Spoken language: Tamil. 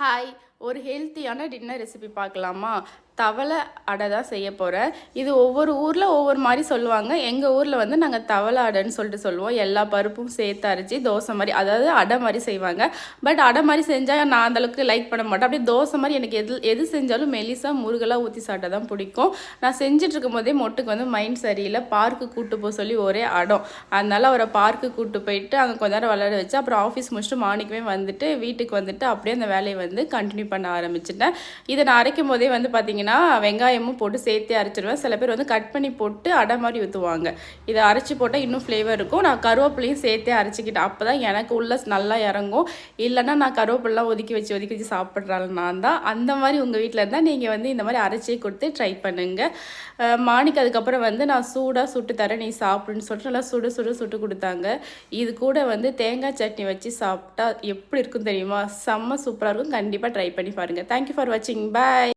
ஹாய், ஒரு ஹெல்த்தியான டின்னர் ரெசிபி பார்க்கலாமா? தவளை அடை தான் செய்ய போகிறேன். இது ஒவ்வொரு ஊரில் ஒவ்வொரு மாதிரி சொல்லுவாங்க. எங்கள் ஊரில் வந்து நாங்கள் தவளை அடைன்னு சொல்லிட்டு சொல்லுவோம். எல்லா பருப்பும் சேர்த்து அரைச்சி தோசை மாதிரி, அதாவது அடை மாதிரி செய்வாங்க. பட் அடை மாதிரி செஞ்சால் நான் அந்தளவுக்கு லைக் பண்ண மாட்டேன். அப்படியே தோசை மாதிரி எனக்கு எது செஞ்சாலும் மெலிசாக முருகலாக ஊற்றி சாப்பிட்டா தான் பிடிக்கும். நான் செஞ்சிட்ருக்கும் போதே மொட்டுக்கு வந்து மைண்ட் சரியில்லை, பார்க்கு கூப்பிட்டு போக சொல்லி ஒரே அடம். அதனால் அவரை பார்க்கு கூப்பிட்டு போயிட்டு அங்கே கொஞ்ச நேரம் விளையாட வச்சு அப்புறம் ஆஃபீஸ் முடிச்சுட்டு மார்னிங்குமே வந்துட்டு வீட்டுக்கு வந்துட்டு அப்படியே அந்த வேலையை வந்து கண்டினியூ பண்ண ஆரம்பிச்சிட்டேன். இதை நான் அரைக்கும் போதே வந்து பார்த்திங்கன்னா வெங்காயமும் போட்டு சேர்த்து அரைச்சிடுவேன். சில பேர் வந்து கட் பண்ணி போட்டு அடை மாதிரி ஊற்றுவாங்க. இதை அரைச்சி போட்டால் இன்னும் ஃப்ளேவர் இருக்கும். நான் கருவேப்பிலையும் சேர்த்தே அரைச்சிக்கிட்டேன். அப்போ தான் எனக்கு உள்ள நல்லா இறங்கும். இல்லைன்னா நான் கருவேப்பிலாம் ஒதுக்கி வச்சு சாப்பிட்றாள் நான் தான். அந்த மாதிரி உங்கள் வீட்டில் இருந்தால் நீங்கள் வந்து இந்த மாதிரி அரைச்சி கொடுத்து ட்ரை பண்ணுங்கள். மார்னிங் அதுக்கப்புறம் வந்து நான் சூடாக சுட்டு தரேன், நீ சாப்பிடுன்னு சொல்லிட்டு நல்லா சுட்டு கொடுத்தாங்க. இது கூட வந்து தேங்காய் சட்னி வச்சு சாப்பிட்டா எப்படி இருக்கும் தெரியுமா? செம்ம சூப்பராக இருக்கும். கண்டிப்பாக ட்ரை பண்ணி பாருங்கள். தேங்க்யூ ஃபார் வாட்சிங். பாய்.